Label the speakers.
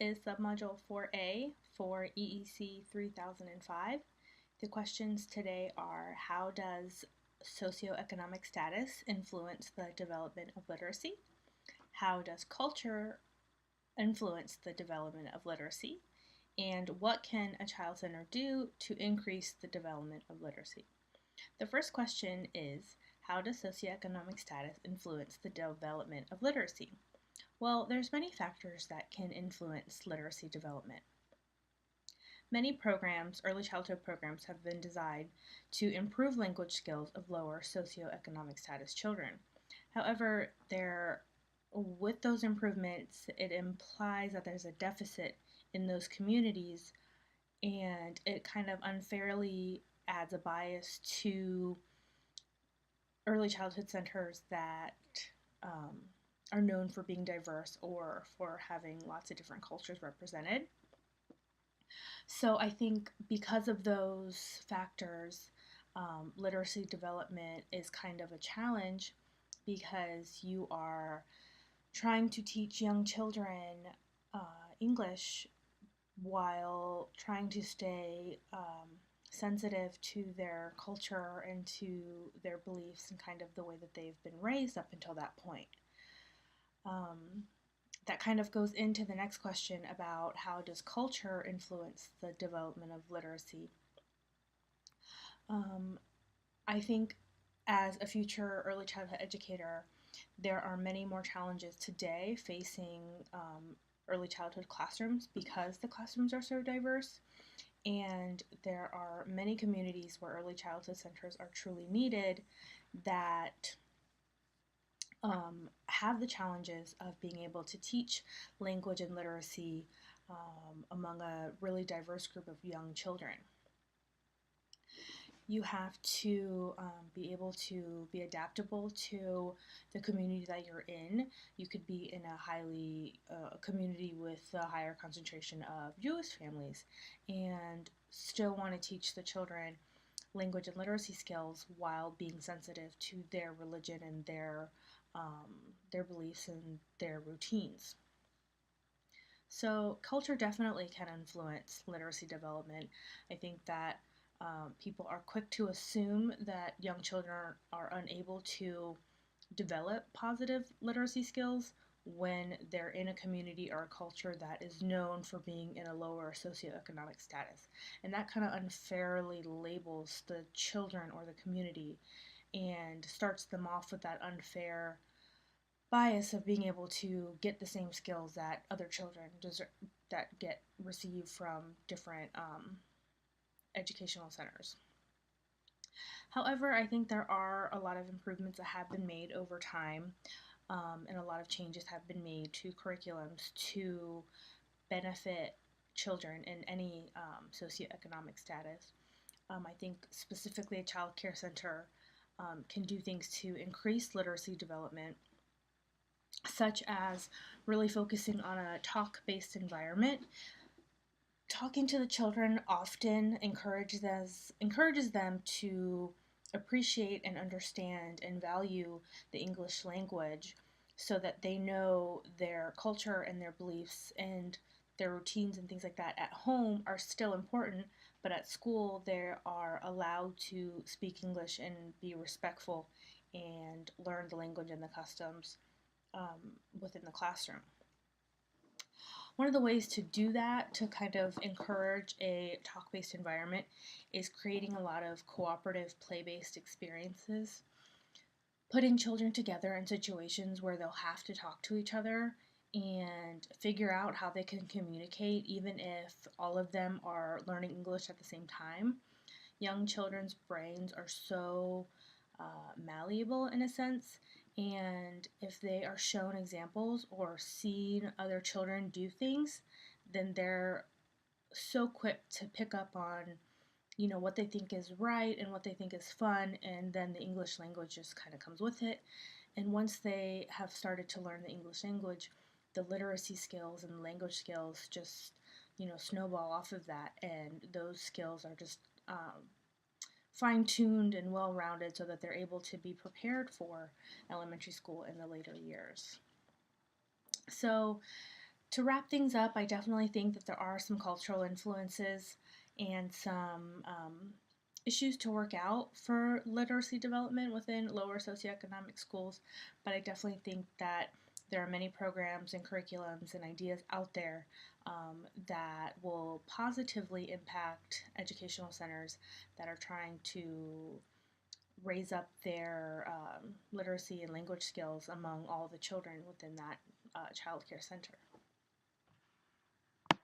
Speaker 1: is Submodule 4A for EEC 3005. The questions today are: how does socioeconomic status influence the development of literacy? How does culture influence the development of literacy? And what can a child center do to increase the development of literacy? The first question is: how does socioeconomic status influence the development of literacy? Well, there's many factors that can influence literacy development. Many programs, early childhood programs, have been designed to improve language skills of lower socioeconomic status children. However, with those improvements, it implies that there's a deficit in those communities, and it kind of unfairly adds a bias to early childhood centers that um, are known for being diverse or for having lots of different cultures represented. So I think because of those factors, literacy development is kind of a challenge because you are trying to teach young children English while trying to stay sensitive to their culture and to their beliefs and kind of the way that they've been raised up until that point. That kind of goes into the next question about how does culture influence the development of literacy. I think as a future early childhood educator, there are many more challenges today facing early childhood classrooms because the classrooms are so diverse, and there are many communities where early childhood centers are truly needed that have the challenges of being able to teach language and literacy among a really diverse group of young children. You have to be able to be adaptable to the community that you're in. You could be in a community with a higher concentration of Jewish families and still want to teach the children language and literacy skills while being sensitive to their religion and their beliefs and their routines. So culture definitely can influence literacy development. I think that people are quick to assume that young children are unable to develop positive literacy skills when they're in a community or a culture that is known for being in a lower socioeconomic status. And that kind of unfairly labels the children or the community and starts them off with that unfair bias of being able to get the same skills that other children that get received from different educational centers. However, I think there are a lot of improvements that have been made over time, and a lot of changes have been made to curriculums to benefit children in any socioeconomic status. I think specifically a child care center can do things to increase literacy development, such as really focusing on a talk-based environment. Talking to the children often encourages them to appreciate and understand and value the English language so that they know their culture and their beliefs and their routines and things like that at home are still important, but at school they are allowed to speak English and be respectful and learn the language and the customs within the classroom. One of the ways to do that, to kind of encourage a talk-based environment, is creating a lot of cooperative play-based experiences. Putting children together in situations where they'll have to talk to each other and figure out how they can communicate, even if all of them are learning English at the same time. Young children's brains are so malleable in a sense, and if they are shown examples or seen other children do things, then they're so quick to pick up on what they think is right and what they think is fun, and then the English language just kind of comes with it. And once they have started to learn the English language, the literacy skills and the language skills just snowball off of that, and those skills are just fine-tuned and well-rounded so that they're able to be prepared for elementary school in the later years. So To wrap things up, I definitely think that there are some cultural influences and some issues to work out for literacy development within lower socioeconomic schools, but I definitely think that there are many programs and curriculums and ideas out there that will positively impact educational centers that are trying to raise up their literacy and language skills among all the children within that child care center.